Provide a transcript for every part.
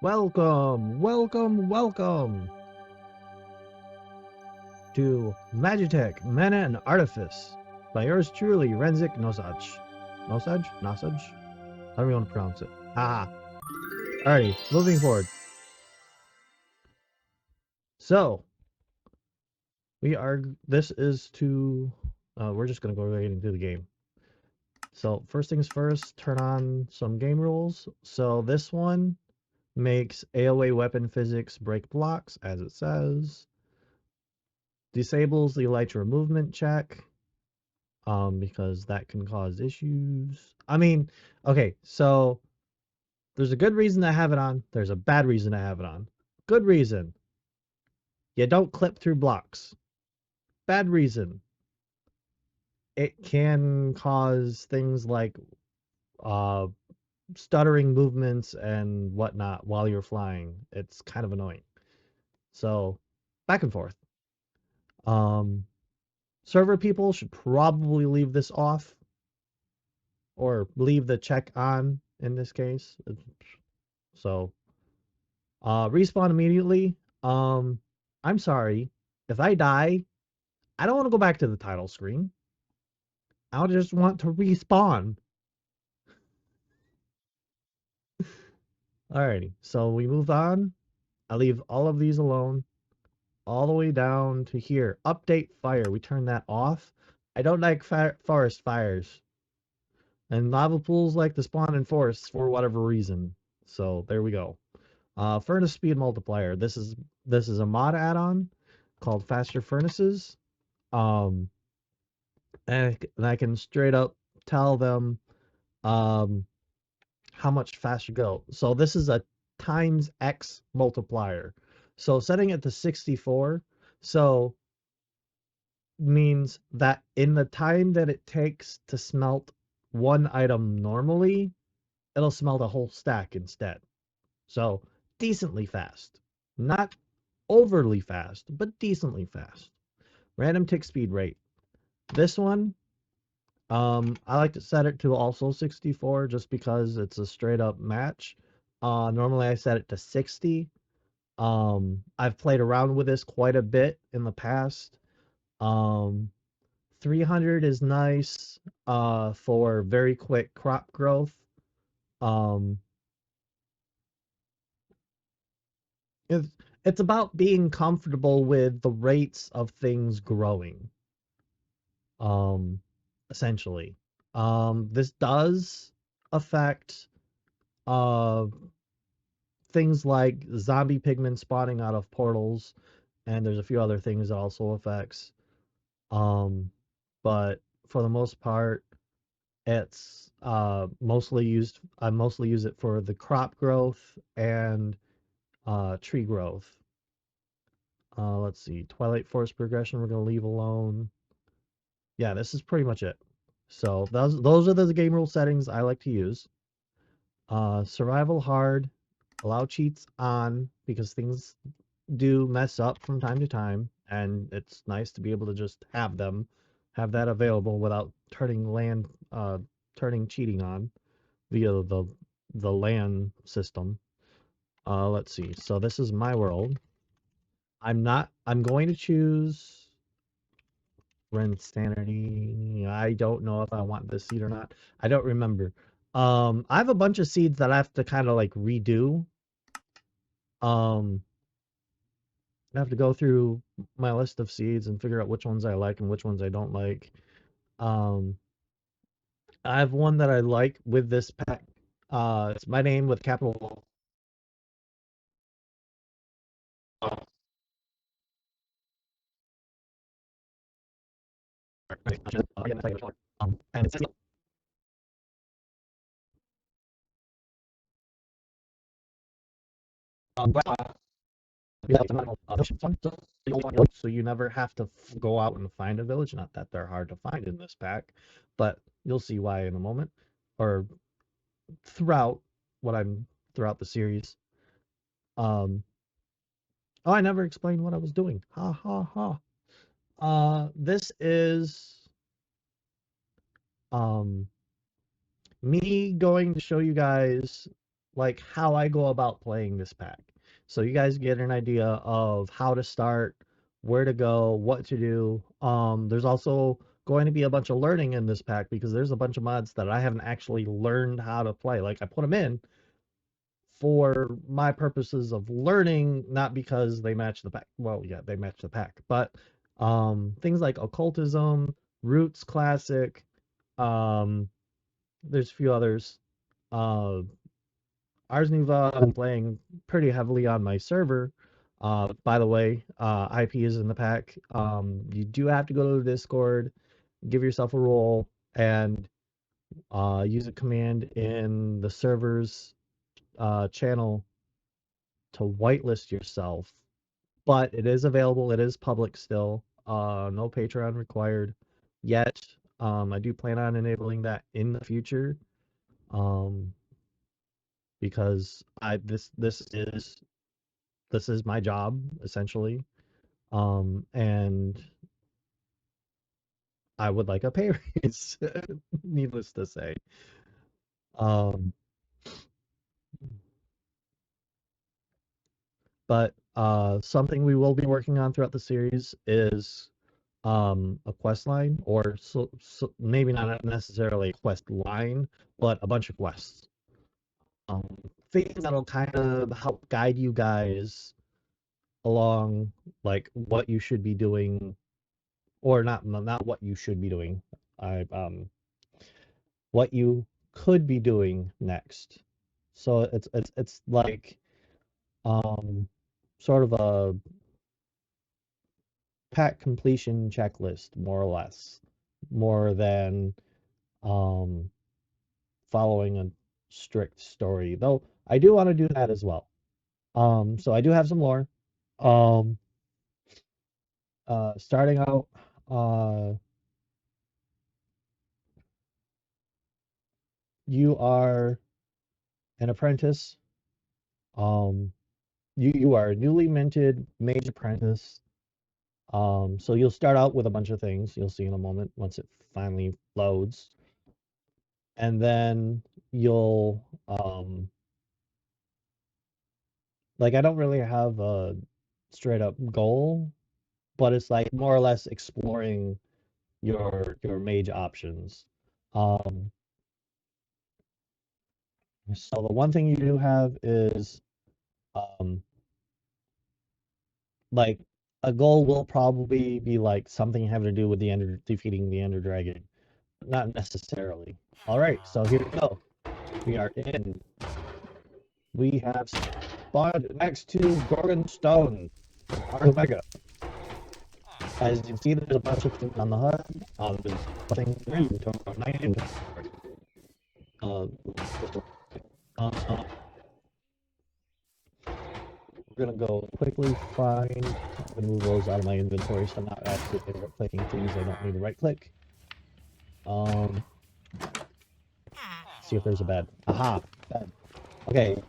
Welcome to Magitech, Mana and Artifice by yours truly, Renzik Nosaj. Nosaj? Nosaj? How do we want to pronounce it? Haha. Alrighty, moving forward. So, this is we're just going to go right into the game. So, first things first, turn on some game rules. So, this one makes AoE weapon physics break blocks, as it says. Disables the elytra movement check, because that can cause issues. I mean, okay, so there's a good reason to have it on. There's a bad reason to have it on. Good reason, you don't clip through blocks. Bad reason, it can cause things like uh, stuttering movements and whatnot while you're flying. It's kind of annoying. So, back and forth. Um, Server people should probably leave this off or leave the check on in this case. So, respawn immediately. I'm sorry. If I die, I don't want to go back to the title screen. I just want to respawn. Alrighty, so we move on. I leave all of these alone. All the way down to here. Update fire. We turn that off. I don't like forest fires. And lava pools like to spawn in forests for whatever reason. So there we go. Furnace speed multiplier. This is a mod add-on called Faster Furnaces. Um, and I can straight up tell them um, how much faster go. So this is a times X multiplier. So setting it to 64, so means that in the time that it takes to smelt one item normally, it'll smelt a whole stack instead. So decently fast. Not overly fast, but decently fast. Random tick speed rate. This one, I like to set it to also 64 just because it's a straight up match. Normally I set it to 60. I've played around with this quite a bit in the past. Um, 300 is nice for very quick crop growth. Um, it's it's about being comfortable with the rates of things growing. Um, Essentially. This does affect uh things like zombie pigmen spawning out of portals, and there's a few other things it also affects. Um, but for the most part, it's mostly used. I mostly use it for the crop growth and tree growth. Let's see, Twilight Forest progression we're gonna leave alone. Yeah, this is pretty much it. So those are the game rule settings I like to use. Survival hard, allow cheats on because things do mess up from time to time, and it's nice to be able to just have that available without turning cheating on via the LAN system. Let's see. So this is my world. I'm going to choose Rent Sanity. I don't know if I want this seed or not. I don't remember. I have a bunch of seeds that I have to kind of like redo. Um, I have to go through my list of seeds and figure out which ones I like and which ones I don't like. Um, I have one that I like with this pack. It's my name with capital. And it's so you never have to go out and find a village. Not that they're hard to find in this pack, but you'll see why in a moment, or throughout what I'm throughout the series. Um, oh, I never explained what I was doing. Ha ha ha. This is um me going to show you guys like how I go about playing this pack. So you guys get an idea of how to start, where to go, what to do. There's also going to be a bunch of learning in this pack because there's a bunch of mods that I haven't actually learned how to play. Like I put them in for my purposes of learning, not because they match the pack. Well, yeah, they match the pack, but things like occultism, roots classic, um, there's a few others. Uh, Ars Nova, I'm playing pretty heavily on my server. By the way, IP is in the pack. You do have to go to the Discord, give yourself a role, and use a command in the server's channel to whitelist yourself. But it is available. It is public still. No Patreon required yet. I do plan on enabling that in the future. Um, because this is my job essentially, and I would like a pay raise. Needless to say, um, but something we will be working on throughout the series is a quest line, or maybe not necessarily a quest line, but a bunch of quests. Um, Things that'll kind of help guide you guys along, like what you should be doing, or not what you should be doing. I What you could be doing next. So it's like um sort of a pack completion checklist, more or less, more than um following a strict story. Though I do want to do that as well. So I do have some lore. Um Starting out, uh you are an apprentice. Um you are a newly minted mage apprentice. So you'll start out with a bunch of things. You'll see in a moment once it finally loads. And then you'll like I don't really have a straight up goal, but it's like more or less exploring your mage options. Um, so the one thing you do have is um like a goal will probably be like something having to do with defeating the Ender Dragon. Not necessarily. All right, so here we go. We are in. We have spawned next to Gorgon Stone, Omega. As you can see, there's a bunch of things on the HUD. There's nothing there. You can talk about night inventory. Uh, uh, we're gonna go quickly find. I'm gonna move those out of my inventory so I'm not accidentally right-clicking things I don't need to right-click. Um, See if there's a bed. Aha, bed. Okay,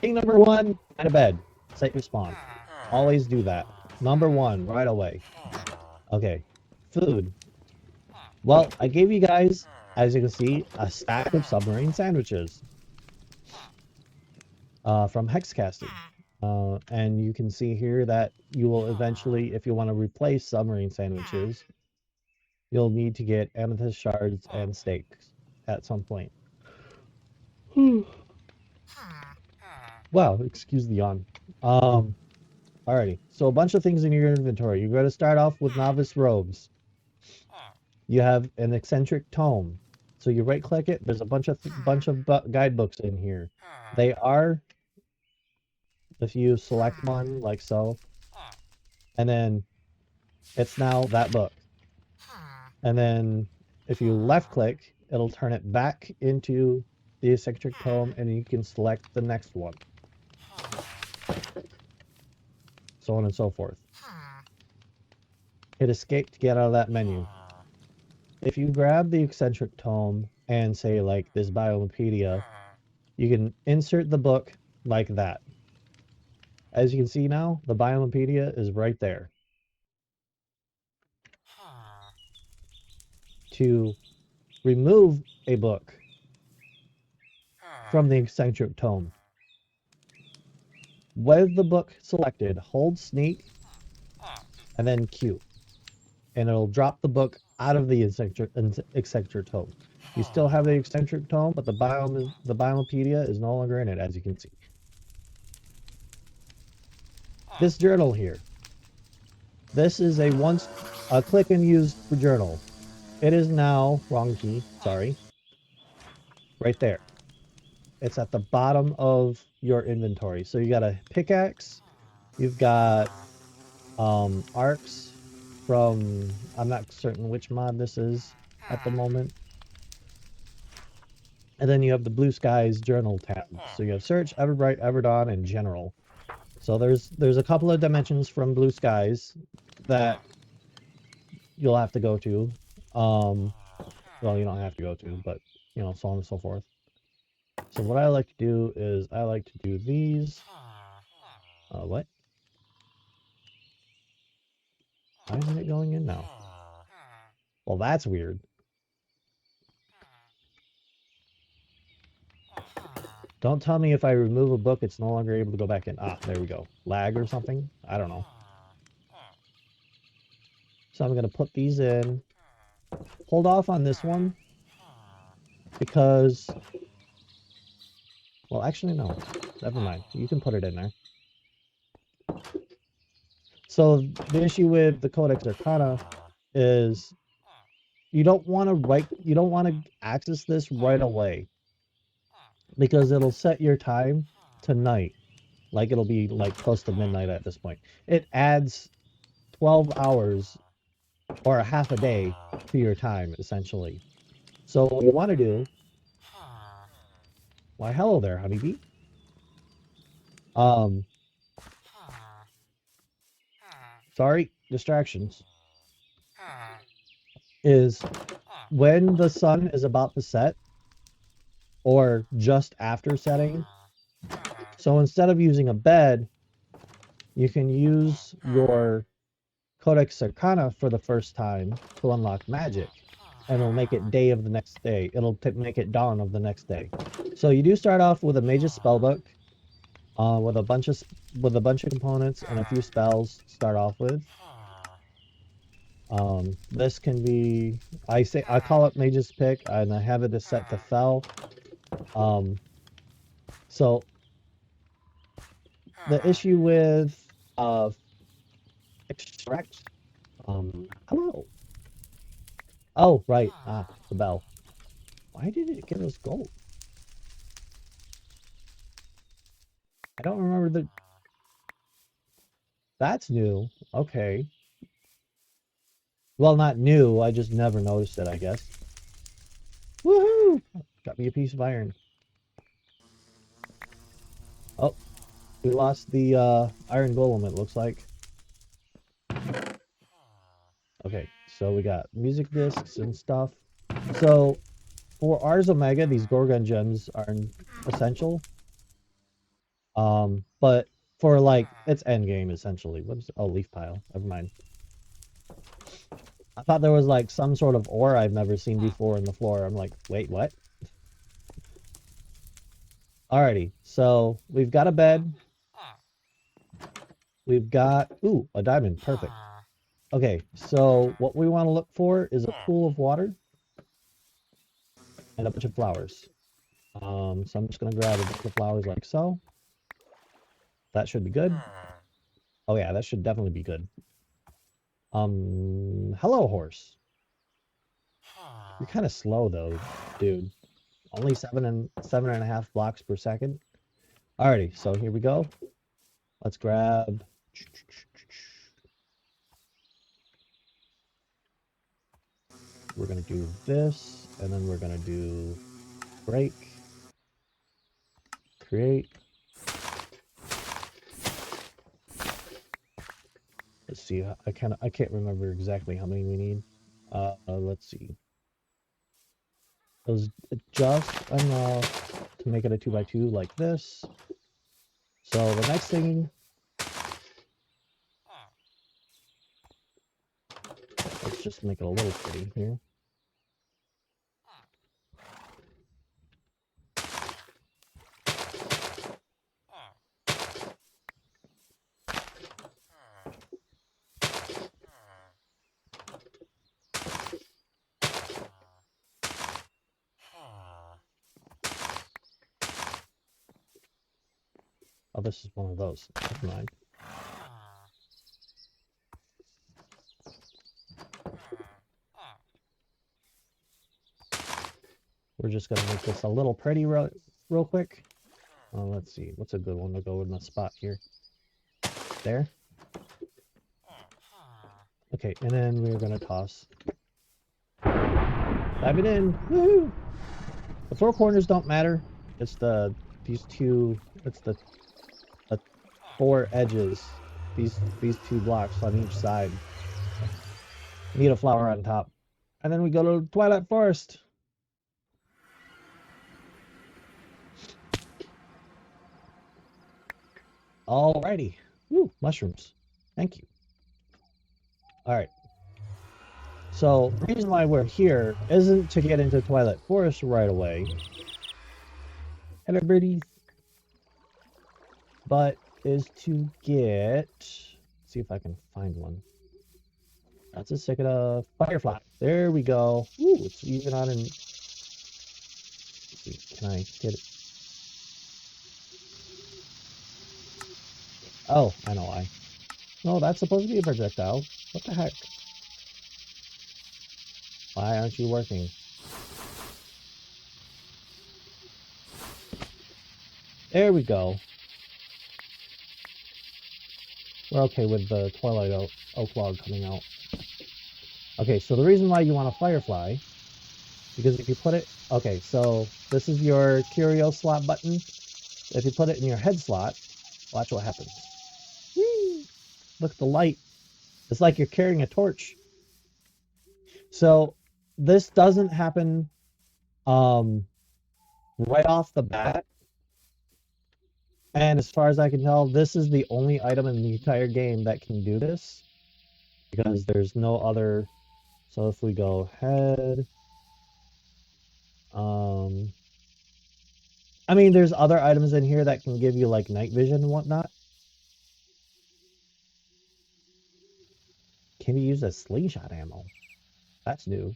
thing number one, find a bed. Set your spawn. Always do that. Number one, right away. Okay, food. Well, I gave you guys, as you can see, a stack of submarine sandwiches from Hexcasting. And you can see here that you will eventually, if you want to replace submarine sandwiches, you'll need to get amethyst shards and steaks at some point. Wow, excuse the yawn. Alrighty, so a bunch of things in your inventory. You're going to start off with novice robes. You have an eccentric tome. So you right click it, there's a bunch of guidebooks in here. They are, if you select one like so, and then it's now that book. And then if you left click, it'll turn it back into the eccentric tome and you can select the next one. So on and so forth. Hit escape to get out of that menu. If you grab the eccentric tome and say like this Biopedia, you can insert the book like that. As you can see now, the Biopedia is right there. To remove a book, from the eccentric tome. With the book selected, hold sneak and then Q, and it'll drop the book out of the eccentric tome. You still have the eccentric tome, but the Biomepedia is no longer in it, as you can see. This journal here. This is a click and use journal. It is now, wrong key, sorry, right there. It's at the bottom of your inventory. So you got a pickaxe, you've got arcs from, I'm not certain which mod this is at the moment. And then you have the Blue Skies journal tab. So you have search, Everbright, Everdawn, and general. So there's a couple of dimensions from Blue Skies that you'll have to go to. Well, you don't have to go to, but you know, so on and so forth. So what I like to do is I like to do these. What? Why isn't it going in now? Well, that's weird. Don't tell me if I remove a book, it's no longer able to go back in. Ah, there we go. Lag or something? I don't know. So I'm going to put these in. Hold off on this one because, well, actually, no. Never mind. You can put it in there. So the issue with the Codex Arcana is you don't want to access this right away because it'll set your time to night. Like it'll be like close to midnight at this point. It adds 12 hours or a half a day to your time, essentially. So what you want to do, why hello there, honeybee. Sorry, distractions. Is when the sun is about to set or just after setting. So instead of using a bed, you can use your Codex Arcana for the first time to unlock magic, and it'll make it day of the next day. It'll make it dawn of the next day. So you do start off with a Mage's Spellbook, with a bunch of components and a few spells to start off with. This can be, I call it Mage's Pick, and I have it set to Fel. So the issue with extract, hello. Oh, right. Ah, the bell. Why did it give us gold? I don't remember the... That's new. Okay. Well, not new. I just never noticed it, I guess. Woohoo! Got me a piece of iron. Oh, we lost the iron golem, it looks like. Okay, so we got music discs and stuff. So for Ars Omega, these Gorgon gems are essential. But for like it's endgame essentially. What's leaf pile? Never mind. I thought there was like some sort of ore I've never seen before in the floor. I'm like, wait, what? Alrighty, so we've got a bed. We've got a diamond, perfect. Okay, so what we want to look for is a pool of water and a bunch of flowers. So I'm just gonna grab a bunch of flowers like so. That should be good. Oh yeah, that should definitely be good. Hello horse. You're kind of slow though, dude. Only 7.5 blocks per second. Alrighty, so here we go. Let's grab. We're gonna do this, and then we're gonna do break, create. Let's see. I can't remember exactly how many we need. Let's see. It was just enough to make it a 2x2 like this. So the next thing, let's just make it a little pretty here. Oh, this is one of those. Never mind. We're just gonna make this a little pretty real quick. Let's see. What's a good one to go in the spot here? There. Okay, and then we're gonna toss. Dive it in. Woohoo! The four corners don't matter. It's these two. It's the four edges. These two blocks on each side. Need a flower on top, and then we go to Twilight Forest. Alrighty. Woo, mushrooms. Thank you. Alright. So, the reason why we're here isn't to get into Twilight Forest right away. Hello, birdies. But is to get... Let's see if I can find one. That's a cicada firefly. There we go. Ooh, it's even on in... Let's see, can I get it? Oh, I know why. No, that's supposed to be a projectile. What the heck? Why aren't you working? There we go. We're okay with the Twilight Oak log coming out. Okay, so the reason why you want a firefly, because if you put it... Okay, so this is your curio slot button. If you put it in your head slot, watch what happens. Whee! Look at the light. It's like you're carrying a torch. So this doesn't happen right off the bat. And as far as I can tell, this is the only item in the entire game that can do this. Because there's no other... So if we go head... I mean, there's other items in here that can give you, like, night vision and whatnot. Can you use as slingshot ammo? That's new.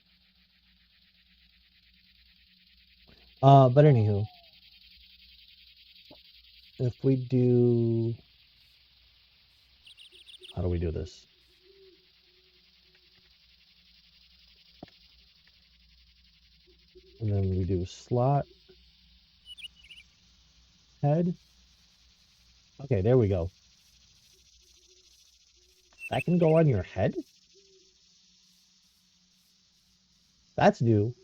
But anywho. If we do... How do we do this? And then we do slot. Head. Okay, there we go. That can go on your head? That's new.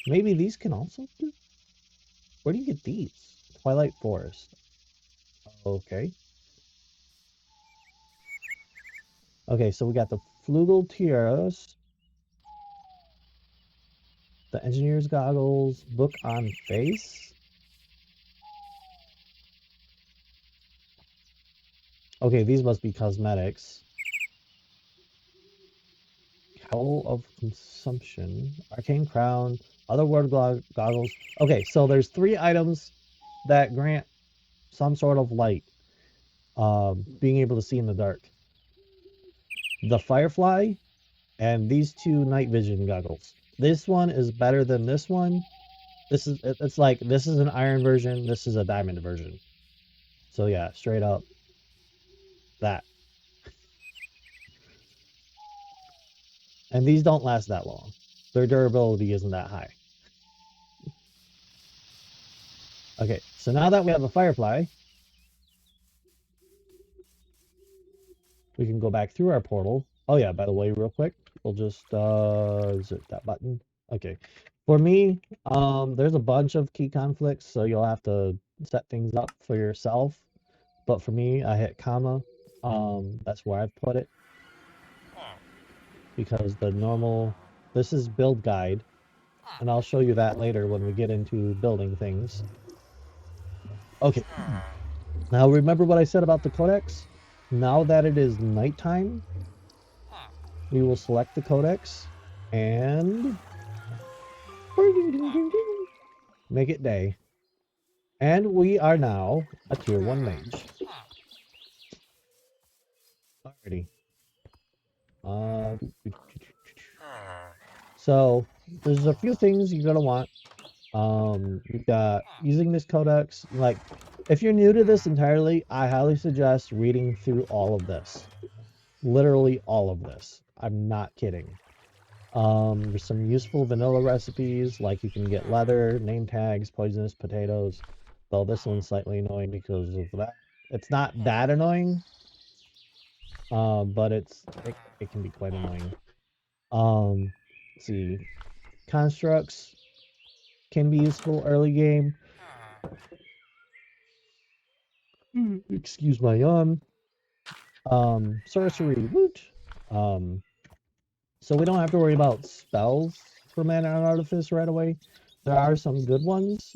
Maybe these can also do? Where do you get these? Twilight Forest. Okay. Okay, so we got the Flugel tiaras. The engineer's goggles. Book on face. Okay, these must be cosmetics. Cowl of Consumption, Arcane Crown, Otherworld Goggles. Okay, so there's 3 items that grant some sort of light, being able to see in the dark. The Firefly, and these 2 night vision goggles. This one is better than this one. It's like, this is an iron version, this is a diamond version. So yeah, straight up, that. And these don't last that long. Their durability isn't that high. Okay, so now that we have a Firefly, we can go back through our portal. Oh yeah, by the way, real quick, we'll just, is it that button? Okay. For me, there's a bunch of key conflicts, so you'll have to set things up for yourself. But for me, I hit comma. That's where I've put it. Because the normal, this is build guide, and I'll show you that later when we get into building things. Okay, now remember what I said about the codex? Now that it is nighttime, we will select the codex and make it day. And we are now a tier 1 mage. Alrighty. So there's a few things you're gonna want. You've got using this codex. Like, if you're new to this entirely, I highly suggest reading through all of this. Literally all of this. I'm not kidding. There's some useful vanilla recipes, like you can get leather, name tags, poisonous potatoes. Though this one's slightly annoying because of that. It's not that annoying, but it can be quite annoying. Let's see, constructs can be useful early game. Excuse my yawn. Sorcery, woot. Um, so we don't have to worry about spells for mana and artifice right away. There are some good ones,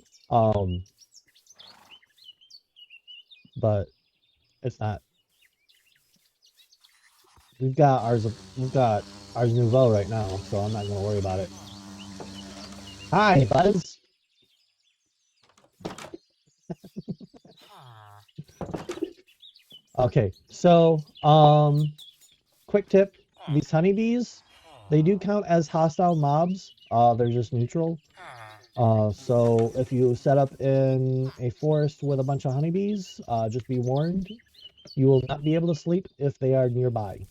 but it's not. We've got Ars Nouveau right now, so I'm not gonna worry about it. Hi, Buzz. Okay, so quick tip: these honeybees, they do count as hostile mobs. They're just neutral. So if you set up in a forest with a bunch of honeybees, just be warned, you will not be able to sleep if they are nearby.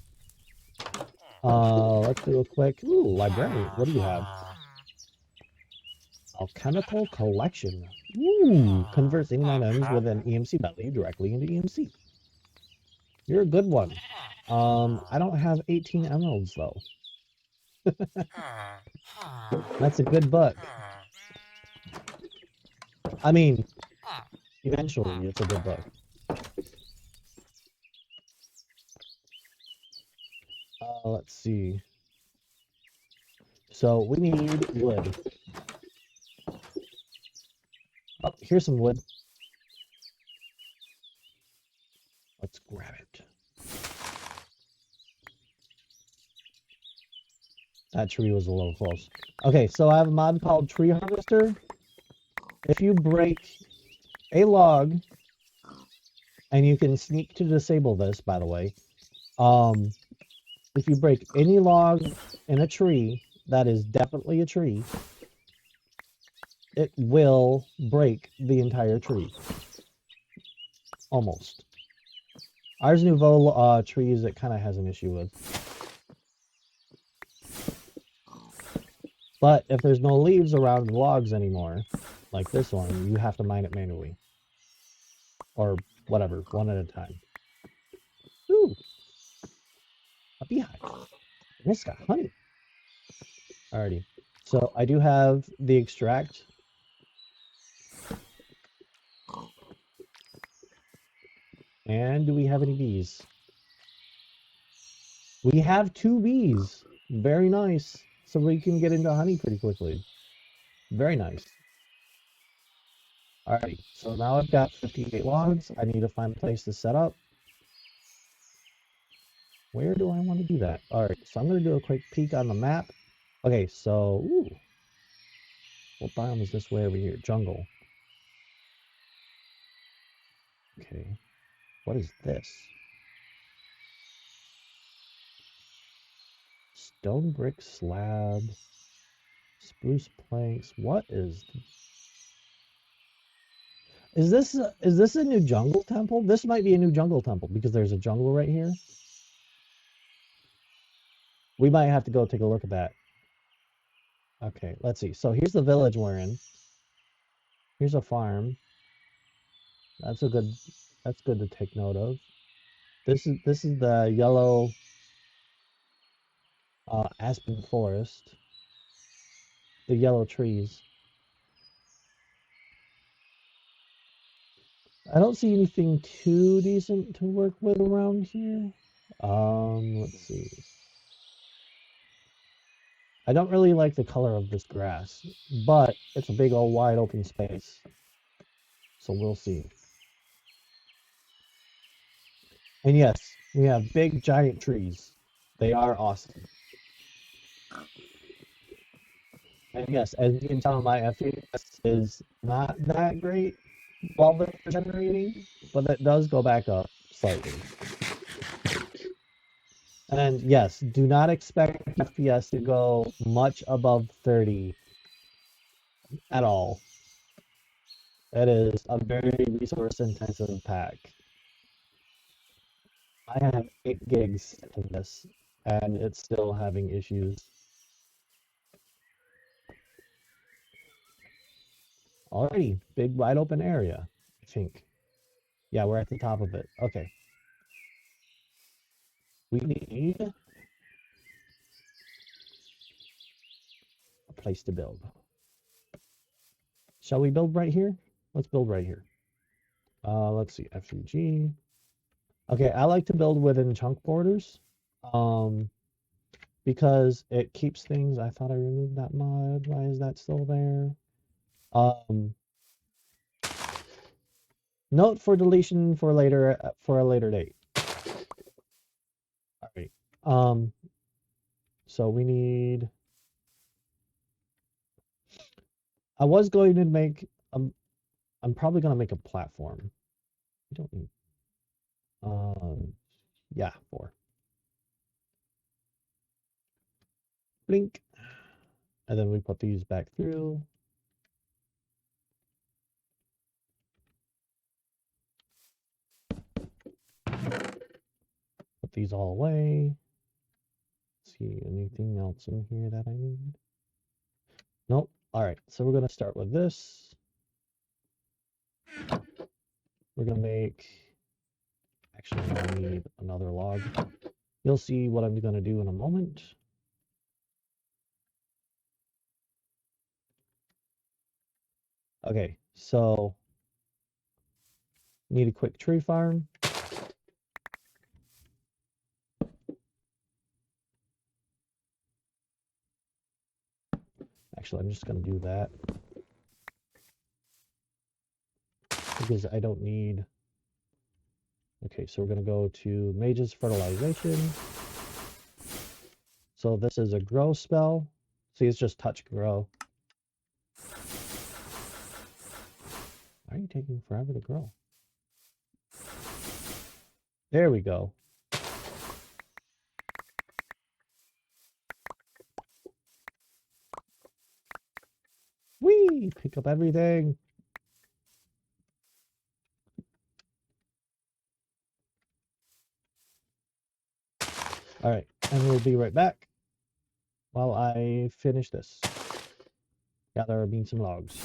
Let's do a quick, librarian. What do you have? Alchemical collection. Ooh, converts 89 items with an EMC value directly into EMC. You're a good one. I don't have 18 emeralds though. That's a good book. I mean, eventually it's a good book. Let's see. So we need wood. Oh, here's some wood. Let's grab it. That tree was a little close. Okay, so I have a mod called Tree Harvester. If you break a log, and you can sneak to disable this, by the way. If you break any log in a tree, that is definitely a tree, it will break the entire tree. Almost. Ars Nouveau trees, it kind of has an issue with. But if there's no leaves around the logs anymore, like this one, you have to mine it manually. Or whatever, one at a time. Ooh. A beehive. And it's got honey. Alrighty. So I do have the extract. And do we have any bees? We have 2 bees. Very nice. So we can get into honey pretty quickly. Very nice. Alright, so now I've got 58 logs. I need to find a place to set up. Where do I want to do that? Alright, so I'm going to do a quick peek on the map. Okay, so, ooh. What biome is this way over here? Jungle. Okay. What is this? Stone brick slab. Spruce planks. What is... Is this a new jungle temple? This might be a new jungle temple because there's a jungle right here. We might have to go take a look at that. Okay, let's see. So here's the village we're in. Here's a farm. That's good to take note of. This is the yellow aspen forest. The yellow trees. I don't see anything too decent to work with around here. Let's see. I don't really like the color of this grass, but it's a big old wide open space. So we'll see. And yes, we have big giant trees. They are awesome. And yes, as you can tell, my FPS is not that great while they're generating, but it does go back up slightly. And yes, do not expect FPS to go much above 30 at all. It is a very resource intensive pack. I have 8 gigs in this, and it's still having issues. Alrighty, big wide open area, I think. Yeah, we're at the top of it. Okay. We need a place to build. Shall we build right here? Let's build right here. Let's see, F3G. Okay, I like to build within chunk borders. Because it keeps things. I thought I removed that mod. Why is that still there? Um, Note for deletion for later for a later date. All right. So we need. I was going to make. I'm probably going to make a platform. I don't need. Yeah, 4. Blink, and then we put these back through. Put these all away. Let's see, anything else in here that I need? Nope. All right, so we're going to start with this. We're going to make. Actually, I need another log. You'll see what I'm going to do in a moment. Okay, so need a quick tree farm. Actually, I'm just going to do that because I don't need. Okay, so we're going to go to Mage's Fertilization. So this is a grow spell. See, it's just touch grow. Why are you taking forever to grow? There we go. Whee! Pick up everything. All right, and we'll be right back while I finish this. Gather beans and logs.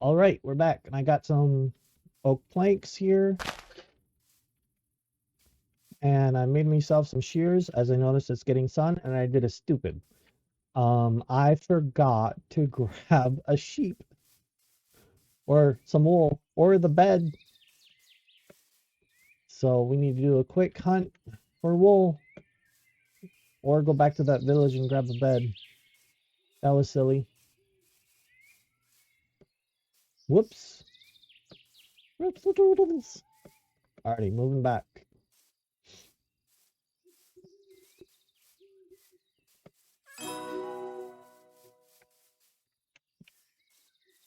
All right, we're back, and I got some oak planks here, and I made myself some shears as I noticed it's getting sun, and I did a stupid. I forgot to grab a sheep or some wool or the bed, so we need to do a quick hunt for wool or go back to that village and grab a bed. That was silly. Whoops. Alrighty, moving back.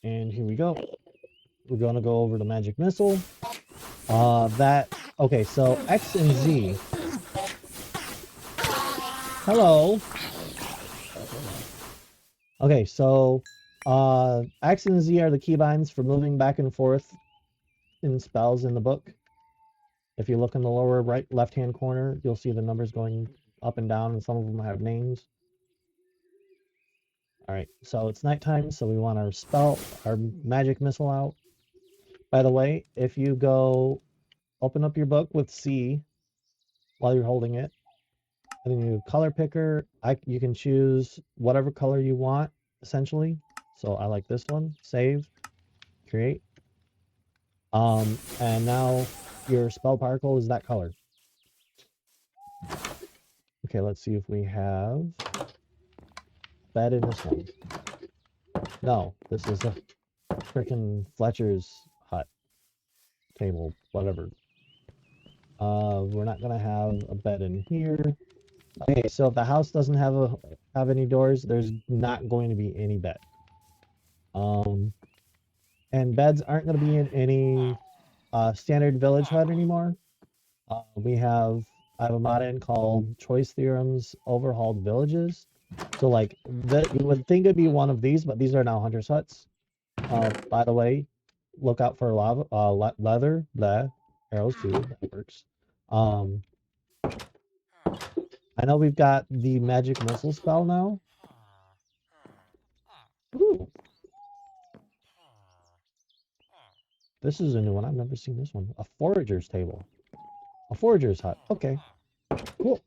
And here we go. We're going to go over the magic missile. Okay, so X and Z. Hello. Okay, so X and Z are the keybinds for moving back and forth in spells in the book. If you look in the lower right left-hand corner, you'll see the numbers going up and down, and some of them have names. Alright, so it's nighttime, so we want our magic missile out. By the way, if you go open up your book with C while you're holding it, and then you color picker, you can choose whatever color you want, essentially. So I like this one. Save, create. And now your spell particle is that color. Okay, let's see if we have bed in this one. No, this is a freaking Fletcher's hut table, whatever. We're not gonna have a bed in here. Okay, so if the house doesn't have any doors, there's not going to be any bed. And beds aren't going to be in any standard village hut anymore. I have a mod in called Choice Theorems Overhauled Villages. So like you would think it'd be one of these, but these are now hunters huts. By the way, look out for leather, arrows too, that works. I know we've got the magic missile spell now. Ooh. This is a new one. I've never seen this one. A forager's table. A forager's hut. Okay. Cool.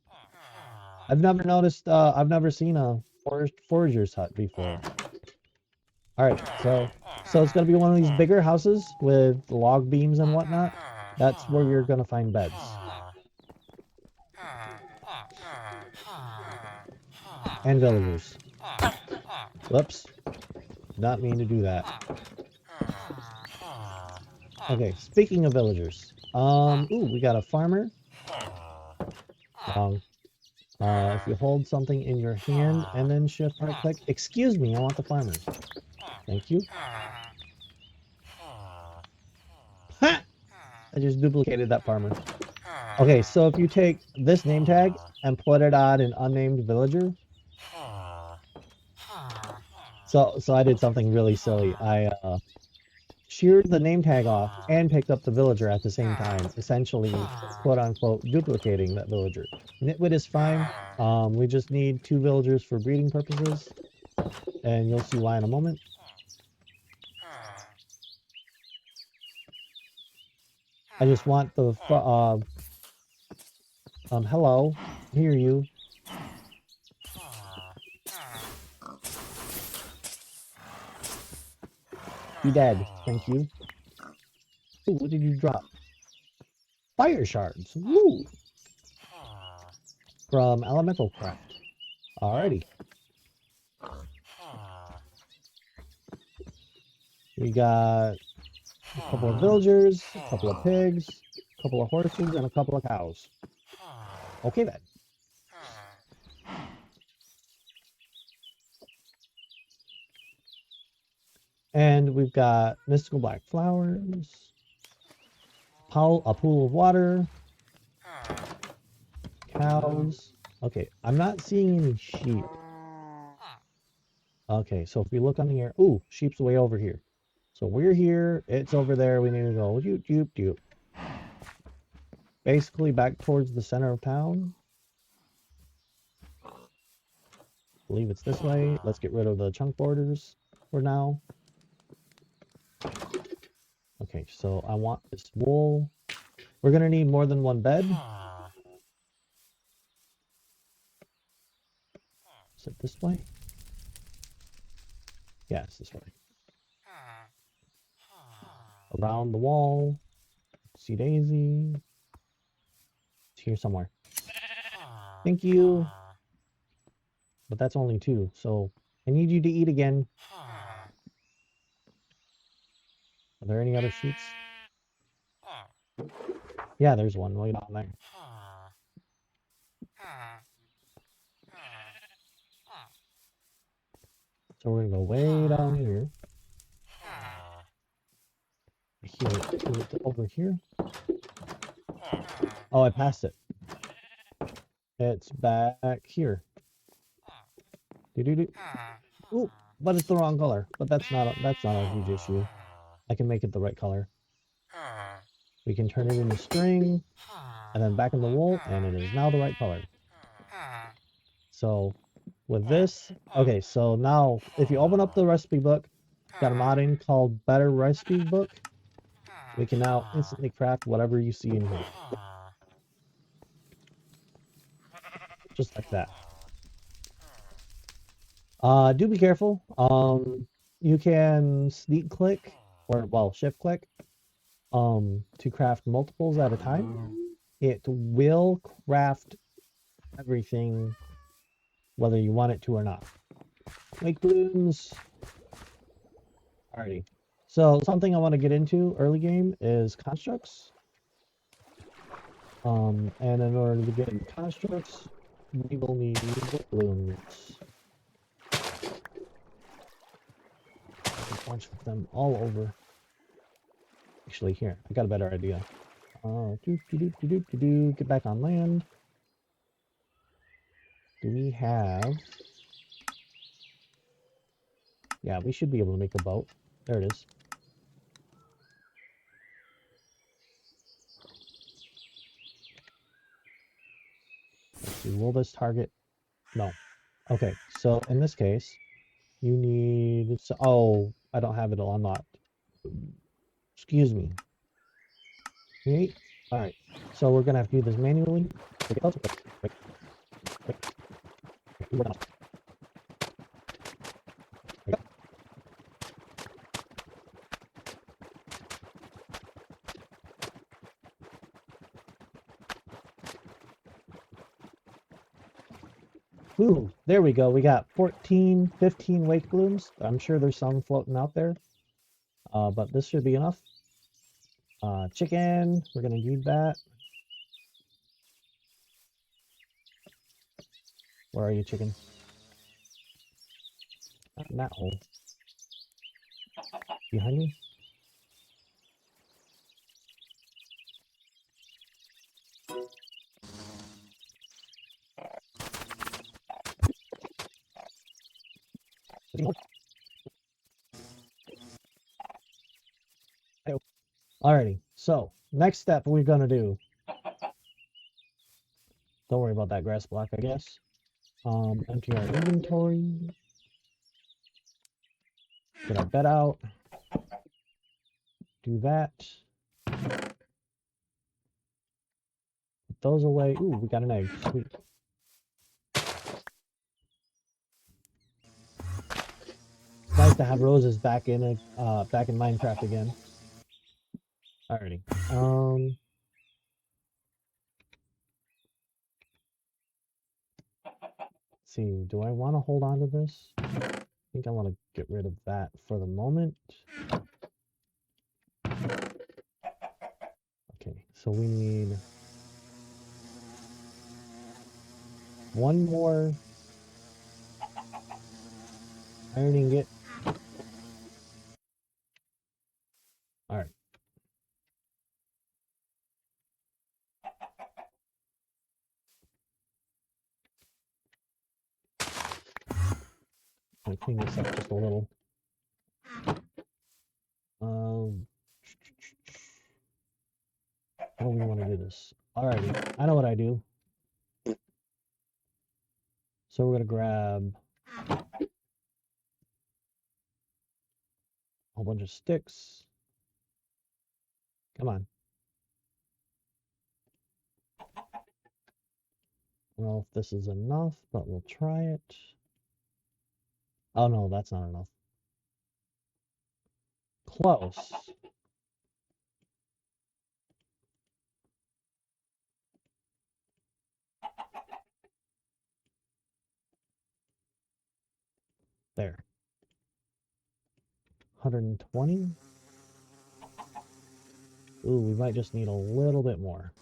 I've never seen a forager's hut before. Alright, so it's gonna be one of these bigger houses with log beams and whatnot. That's where you're gonna find beds. And villagers. Whoops. Not mean to do that. Okay, speaking of villagers. Ooh, we got a farmer. If you hold something in your hand and then shift right click. Excuse me, I want the farmer. Thank you. Ha! I just duplicated that farmer. Okay, so if you take this name tag and put it on an unnamed villager. So I did something really silly. I sheared the name tag off and picked up the villager at the same time, essentially, quote unquote, duplicating that villager. Nitwit is fine. We just need 2 villagers for breeding purposes, and you'll see why in a moment. I just want the hello, hear you. Be dead, thank you. Ooh, what did you drop? Fire shards. Woo! From Elemental Craft. Alrighty. We got a couple of villagers, a couple of pigs, a couple of horses, and a couple of cows. Okay then. And we've got mystical black flowers, a pool of water, cows. Okay, I'm not seeing any sheep. Okay, so if we look on here, ooh, sheep's way over here. So we're here, it's over there, we need to go doop, doop, doop. Basically back towards the center of town. I believe it's this way. Let's get rid of the chunk borders for now. Okay, so I want this wool. We're gonna need more than 1 bed. Is it this way? Yeah, it's this way. Around the wall. See Daisy. It's here somewhere. Thank you. But that's only 2, so I need you to eat again. Are there any other sheets? Yeah, there's one way down there. So we're gonna go way down here. Over here. Oh, I passed it. It's back here. Ooh, but it's the wrong color. But that's not a huge issue. I can make it the right color. We can turn it into string, and then back in the wool, and it is now the right color. So with this. Okay, so now if you open up the recipe book, got a modding called Better Recipe Book. We can now instantly craft whatever you see in here. Just like that. Do be careful. You can sneak click or well shift click to craft multiples at a time. It will craft everything whether you want it to or not. Make blooms. Alrighty. So something I want to get into early game is constructs. And in order to get into constructs, we will need blooms. A bunch of them all over. Actually, here, I got a better idea. Get back on land. Do we have... Yeah, we should be able to make a boat. There it is. Let's see, will this target? No. Okay, so in this case, you need... Oh, I don't have it unlocked. Excuse me. Okay. Alright, so we're gonna have to do this manually. Ooh, there we go. We got 14, 15 wake blooms. I'm sure there's some floating out there. But this should be enough. Chicken, we're gonna need that. Where are you, chicken? Not in that hole. Behind me? Alrighty, so next step we're gonna do. Don't worry about that grass block, I guess. Empty our inventory. Get our bed out. Do that. Put those away. Ooh, we got an egg. Sweet. Nice to have roses back in Minecraft again. Alrighty. Let's see, do I want to hold on to this? I think I want to get rid of that for the moment. Okay, so we need one more iron ingot. Alright. I'll clean this up just a little. How do we want to do this? Alrighty, I know what I do. So we're gonna grab a whole bunch of sticks. Come on. I don't know if this is enough, but we'll try it. Oh no, that's not enough. Close. There. 120. Ooh, we might just need a little bit more.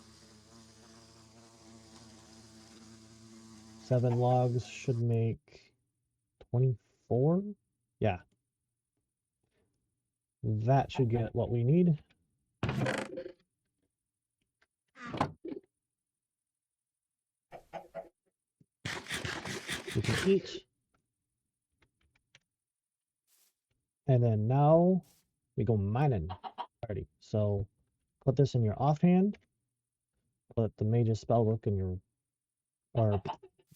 7 logs should make 24. Yeah. That should get what we need. We can eat. And then now we go mining. Alrighty, so put this in your offhand. Put the mage's spellbook in your, or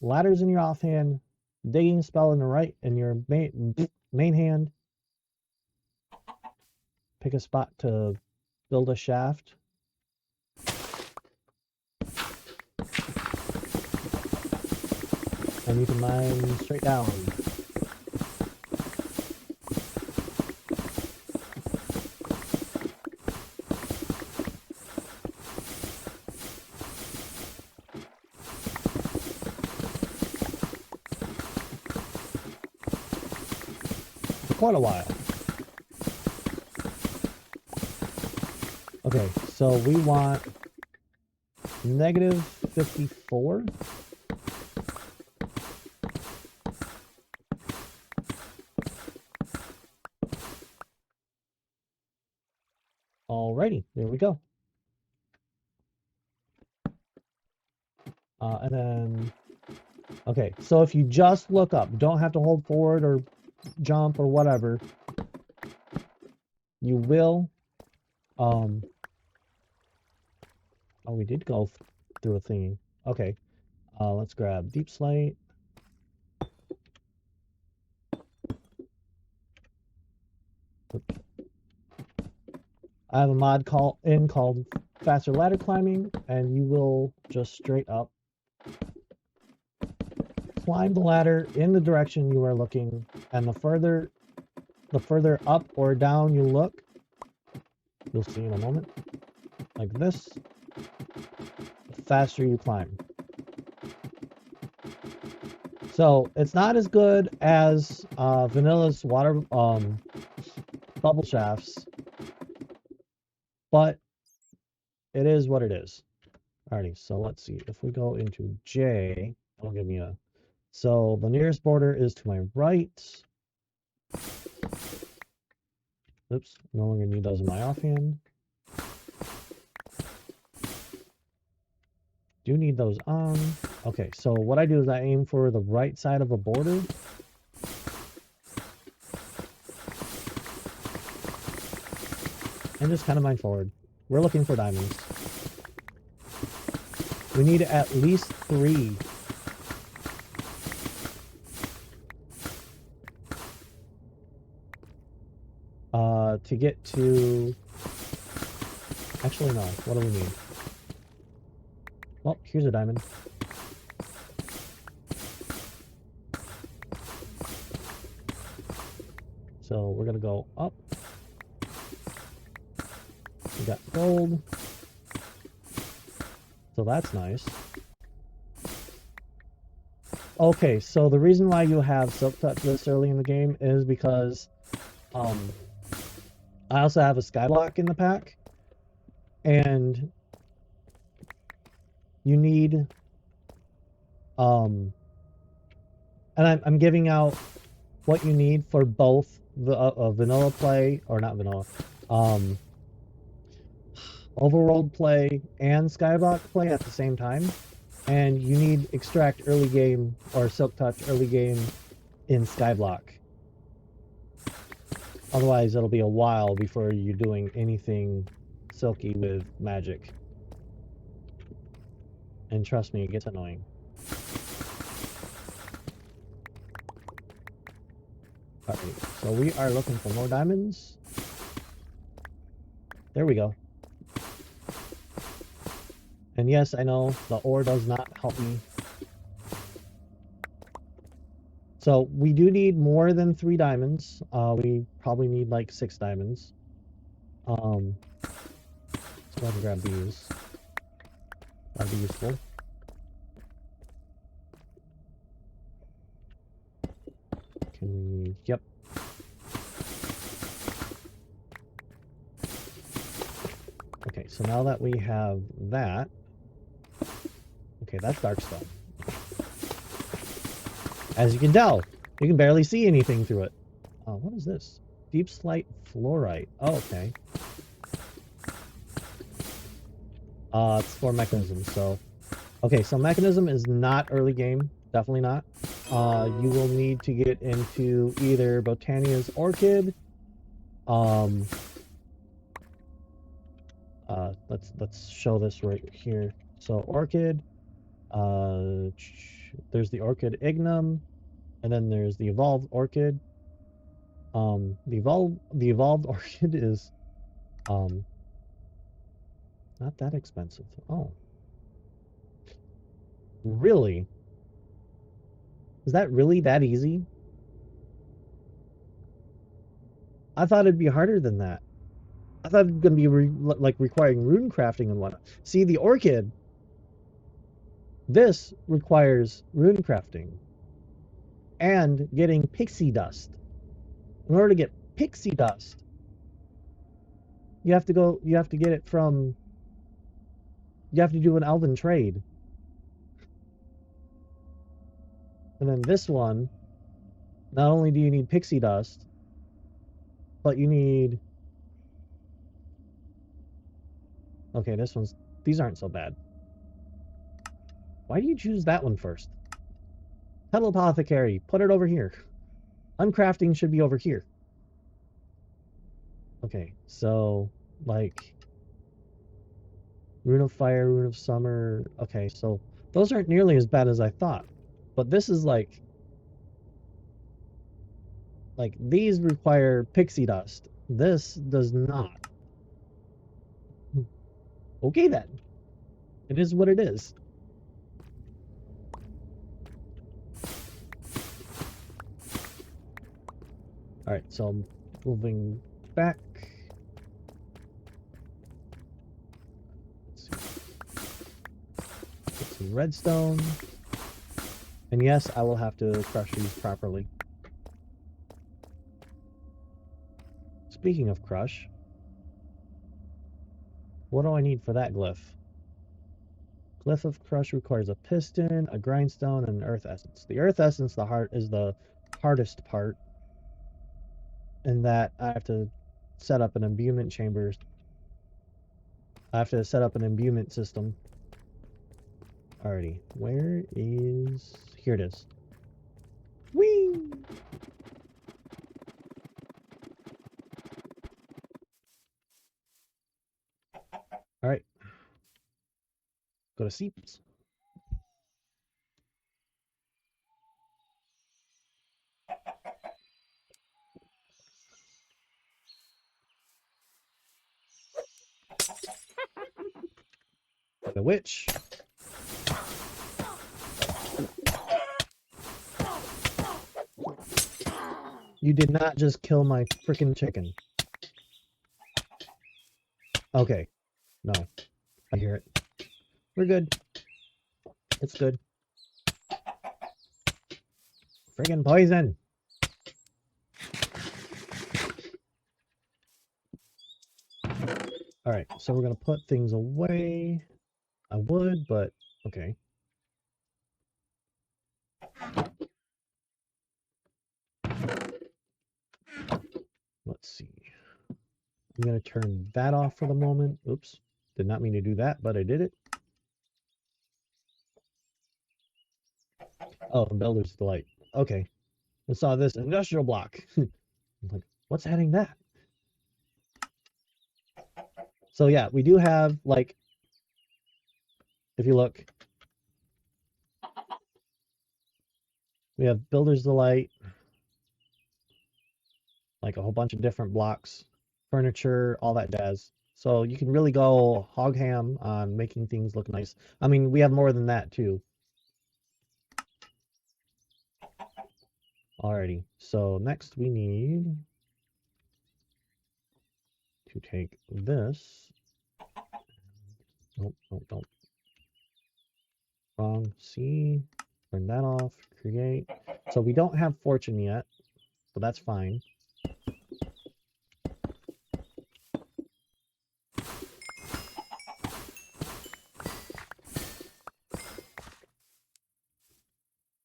ladders in your offhand, digging spell in the right in your main hand. Pick a spot to build a shaft. And you can mine straight down. For quite a while. Okay, so we want -54. Alrighty, there we go. And then, okay, so if you just look up, don't have to hold forward or jump or whatever, you will, oh, we did go through a thingy. Okay, let's grab Deep Slate. I have a mod called Faster Ladder Climbing, and you will just straight up climb the ladder in the direction you are looking, and the further up or down you look, you'll see in a moment, like this, the faster you climb. So it's not as good as Vanilla's water bubble shafts, but it is what it is. Alrighty, so let's see. If we go into J, it'll give me a... So the nearest border is to my right. Oops, no longer need those in my offhand. Do need those on. Okay, so what I do is I aim for the right side of a border. And just kind of mine forward. We're looking for diamonds. We need at least 3. To get to... Actually, no. What do we need? Well, here's a diamond. So we're going to go up. We got gold. So that's nice. Okay, so the reason why you have Silk Touch this early in the game is because I also have a Skyblock in the pack, and you need and I'm giving out what you need for both the vanilla play, or not vanilla, overworld play and Skyblock play at the same time, and you need Extract early game or Silk Touch early game in Skyblock. Otherwise, it'll be a while before you're doing anything silky with magic. And trust me, it gets annoying. Alright, so we are looking for more diamonds. There we go. And yes, I know the ore does not help me. So we do need more than 3 diamonds. We probably need like 6 diamonds. Let's go ahead and grab these. That'd be useful. Can we... Yep. Okay, so now that we have that... Okay, that's dark stone. As you can tell, you can barely see anything through it. Oh, what is this? Deep Slate Fluorite. Oh, okay. It's for mechanism, so... Okay, so mechanism is not early game. Definitely not. You will need to get into either Botania's Orchid. Let's show this right here. So Orchid. There's the Orchid Ignum. And then there's the evolved orchid. The evolved orchid is not that expensive. Oh, really? Is that really that easy? I thought it'd be harder than that. I thought it'd gonna be like requiring rune crafting and whatnot. See, the orchid, this requires rune crafting and getting pixie dust. In order to get pixie dust, you have to get it from, you have to do an elven trade. And then this one, not only do you need pixie dust, but you need, okay, these aren't so bad. Why do you choose that one first? Telepathicary, put it over here. Uncrafting should be over here. Okay, so, like, Rune of Fire, Rune of Summer. Okay, so those aren't nearly as bad as I thought. But this is like these require pixie dust. This does not. Okay then. It is what it is. Alright, so I'm moving back. Let's see. Get some redstone. And yes, I will have to crush these properly. Speaking of crush, what do I need for that glyph? Glyph of crush requires a piston, a grindstone, and an earth essence. The earth essence, is the hardest part, in that I have to set up an imbuement chamber. I have to set up an imbuement system. Alrighty, where is... Here it is. Whee! Alright. Go to Seeps. The witch. You did not just kill my freaking chicken. Okay. No. I hear it. We're good. It's good. Friggin' poison. Alright, so we're gonna put things away. I would, but okay. Let's see. I'm gonna turn that off for the moment. Oops. Did not mean to do that, but I did it. Oh, Builder's Delight. Okay. I saw this industrial block. I'm like, what's adding that? So yeah, we do have, like, if you look, we have Builder's Delight, like a whole bunch of different blocks, furniture, all that jazz. So you can really go hog ham on making things look nice. I mean, we have more than that too. Alrighty, so next we need to take this. Nope, nope, nope. Wrong. C. Turn that off. Create. So we don't have fortune yet, but that's fine.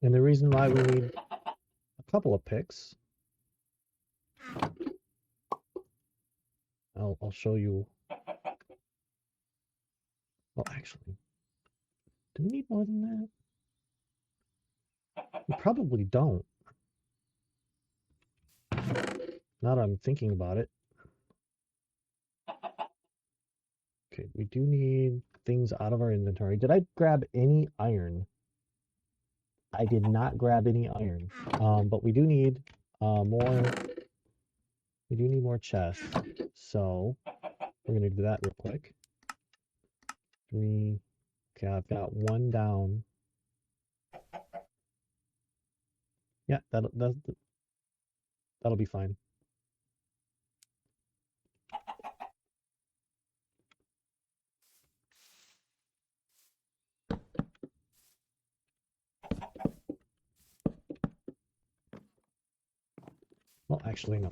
And the reason why we need a couple of picks, I'll show you. Well, actually, do we need more than that? We probably don't. Now that I'm thinking about it. Okay, we do need things out of our inventory. Did I grab any iron? I did not grab any iron. But we do need more. We do need more chests. So we're gonna do that real quick. 3. Okay, I've got one down. Yeah, that'll be fine. Well, actually, no.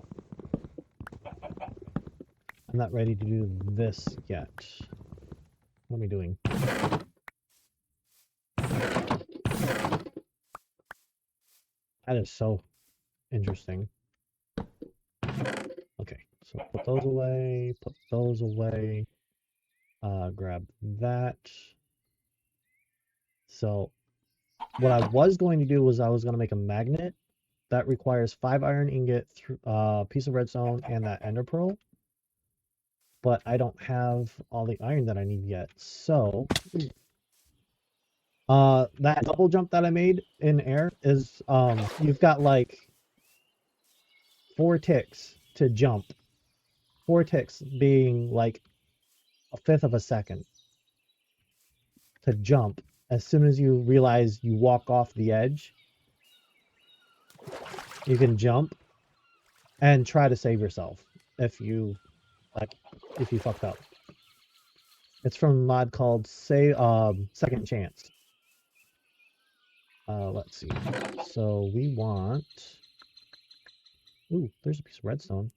I'm not ready to do this yet. What am I doing? That is so interesting. Okay, so put those away, put those away. Grab that. So what I was going to do was I was going to make a magnet that requires 5 iron ingot, piece of redstone, and that ender pearl. But I don't have all the iron that I need yet. So that double jump that I made in air is you've got like 4 ticks to jump. 4 ticks being like a fifth of a second to jump. As soon as you realize you walk off the edge, you can jump and try to save yourself if you fucked up. It's from a mod called Second Chance. Let's see. So we want. Ooh, there's a piece of redstone.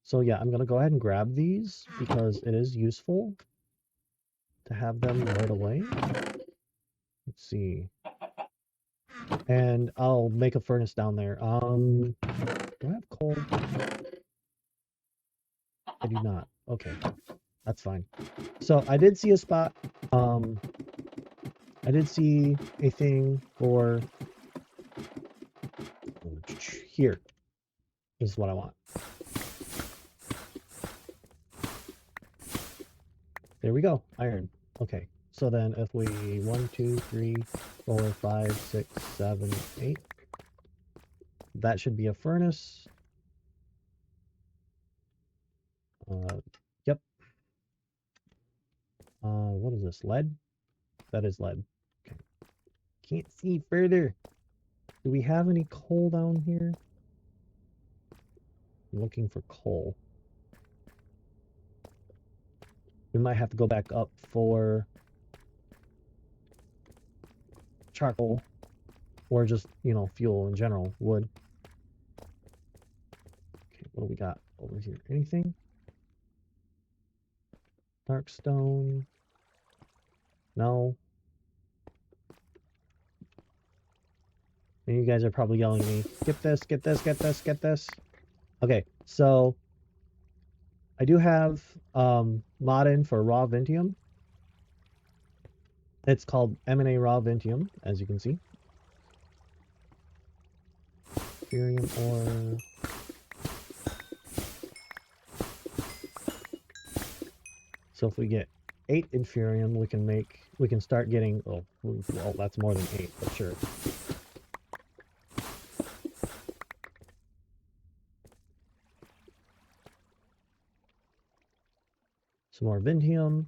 So yeah, I'm gonna go ahead and grab these because it is useful to have them right away. Let's see. And I'll make a furnace down there. Do I have coal? I do not. Okay, that's fine. So I did see a spot. I did see a thing for here. This is what I want. There we go. Iron. Okay. So then if we 1, 2, 3, 4, 5, 6, 7, 8. That should be a furnace. Yep. What is this? Lead? That is lead. Okay. Can't see further. Do we have any coal down here? I'm looking for coal. We might have to go back up for charcoal or just, fuel in general, wood. Okay, what do we got over here? Anything? Dark stone. No. And you guys are probably yelling at me, get this, get this, get this, get this. Okay, so I do have mod-in for raw Ventium. It's called M&A raw Ventium, as you can see. Inferium ore. So if we get 8 inferium, we can start getting, well, that's more than 8, but sure. Some more Ventium.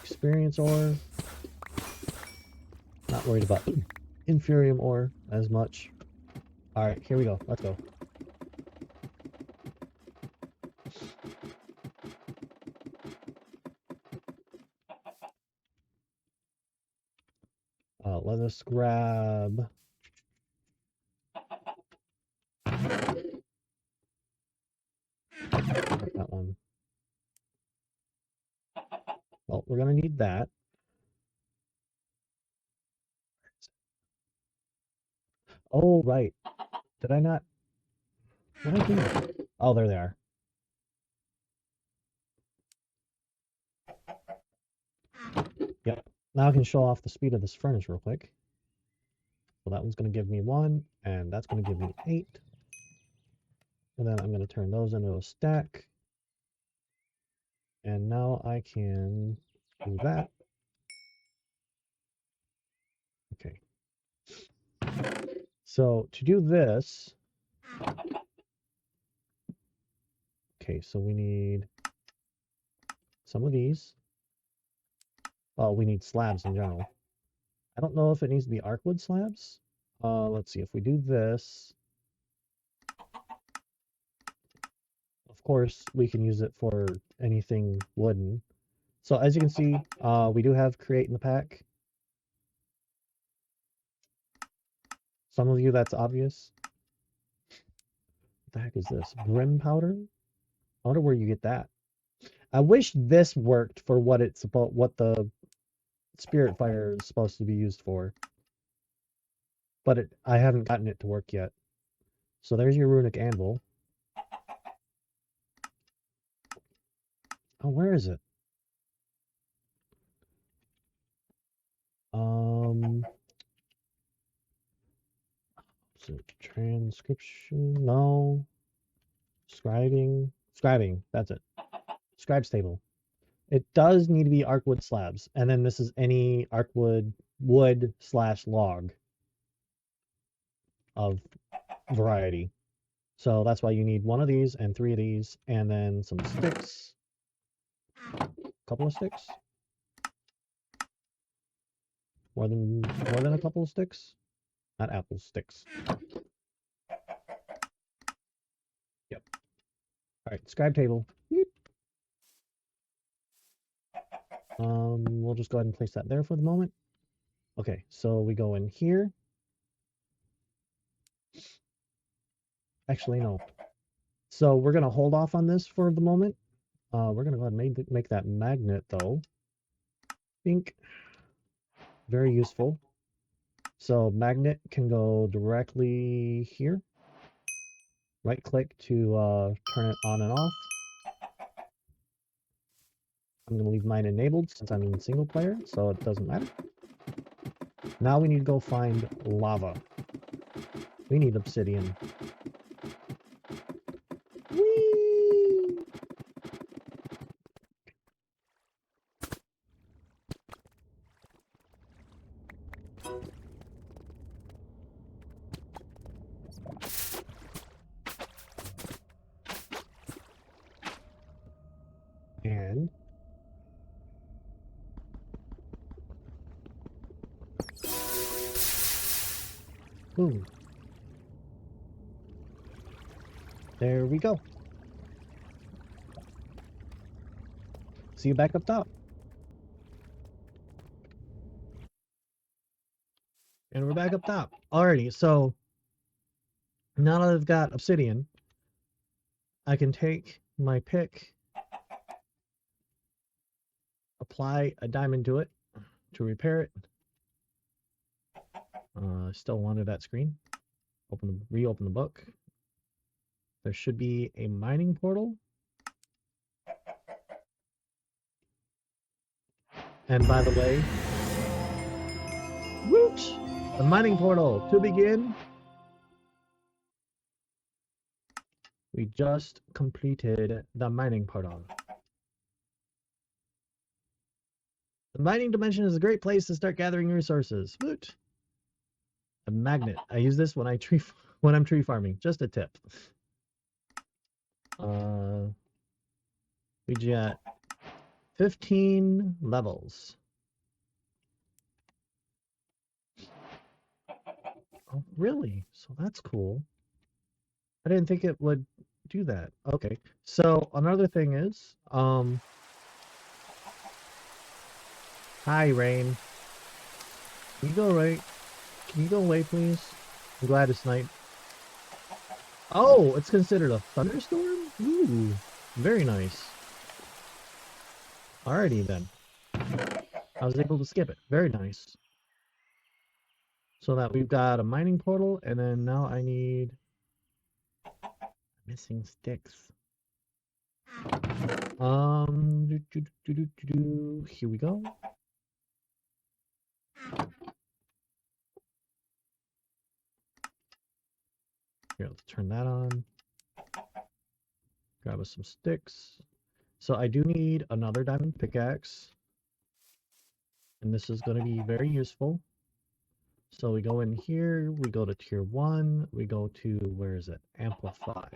Experience ore. Not worried about inferium ore as much. Alright, here we go. Let's go. Let us grab that one. Well, we're gonna need that. Oh, right. Did I not? What did I do? Oh, there they are. Yep. Now I can show off the speed of this furnace real quick. So that one's going to give me 1, and that's going to give me 8. And then I'm going to turn those into a stack. And now I can do that. Okay. So to do this, okay, so we need some of these. Oh, we need slabs in general. I don't know if it needs to be arcwood slabs. Let's see, if we do this, of course, we can use it for anything wooden. So as you can see, we do have create in the pack. Some of you, that's obvious. What the heck is this? Brim powder? I wonder where you get that. I wish this worked for what it's about, what the spirit fire is supposed to be used for. But I haven't gotten it to work yet. So there's your runic anvil. Oh, where is it? So transcription? No. Scribing. That's it. Scribes table. It does need to be arcwood slabs, and then this is any arcwood wood/log of variety. So that's why you need one of these and 3 of these, and then some sticks. A couple of sticks. More than a couple of sticks. Not apples, sticks. Yep. All right, scribe table. Beep. We'll just go ahead and place that there for the moment. Okay, so we go in here. Actually, no. So we're gonna hold off on this for the moment. We're gonna go ahead and make that magnet though. Think very useful. So magnet can go directly here. Right click to turn it on and off. I'm gonna leave mine enabled since I'm in single player, so it doesn't matter. Now we need to go find lava. We need obsidian. Whee! And boom. There we go. See you back up top. And we're back up top. Alrighty, so now that I've got obsidian, I can take my pick, apply a diamond to it to repair it. Still wanted that screen. Reopen the book. There should be a mining portal. And by the way, woot! The mining portal to begin. We just completed the mining portal. The mining dimension is a great place to start gathering resources. Woot! A magnet. I use this when I'm tree farming. Just a tip. We got 15 levels. Oh, really? So that's cool. I didn't think it would do that. Okay. So another thing is, hi, Rain. Can you go right? Can you go away, please? I'm glad it's night. Oh, it's considered a thunderstorm? Ooh, very nice. Alrighty then. I was able to skip it. Very nice. So that we've got a mining portal, and then now I need missing sticks. Here we go. Here, let's turn that on. Grab us some sticks. So I do need another diamond pickaxe. And this is going to be very useful. So we go in here, we go to tier 1, we go to, where is it? Amplify.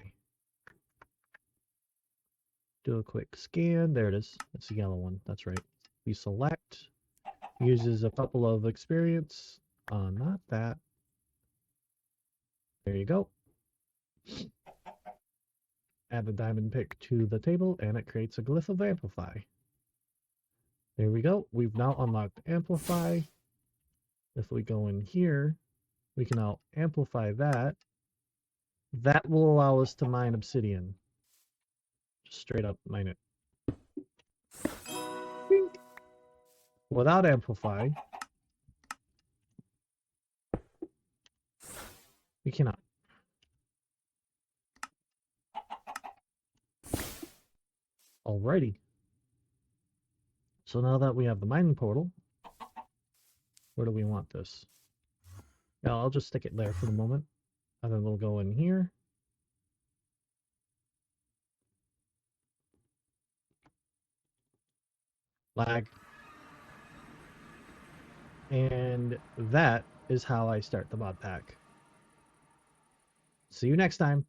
Do a quick scan. There it is. It's the yellow one. That's right. We select. Uses a couple of experience. Not that. There you go. Add the diamond pick to the table and it creates a glyph of Amplify. There we go. We've now unlocked Amplify. If we go in here, we can now amplify that. That will allow us to mine obsidian. Just straight up mine it. Without Amplify, we cannot. Alrighty. So now that we have the mining portal, where do we want this? Yeah, I'll just stick it there for the moment. And then we'll go in here. Lag. And that is how I start the mod pack. See you next time.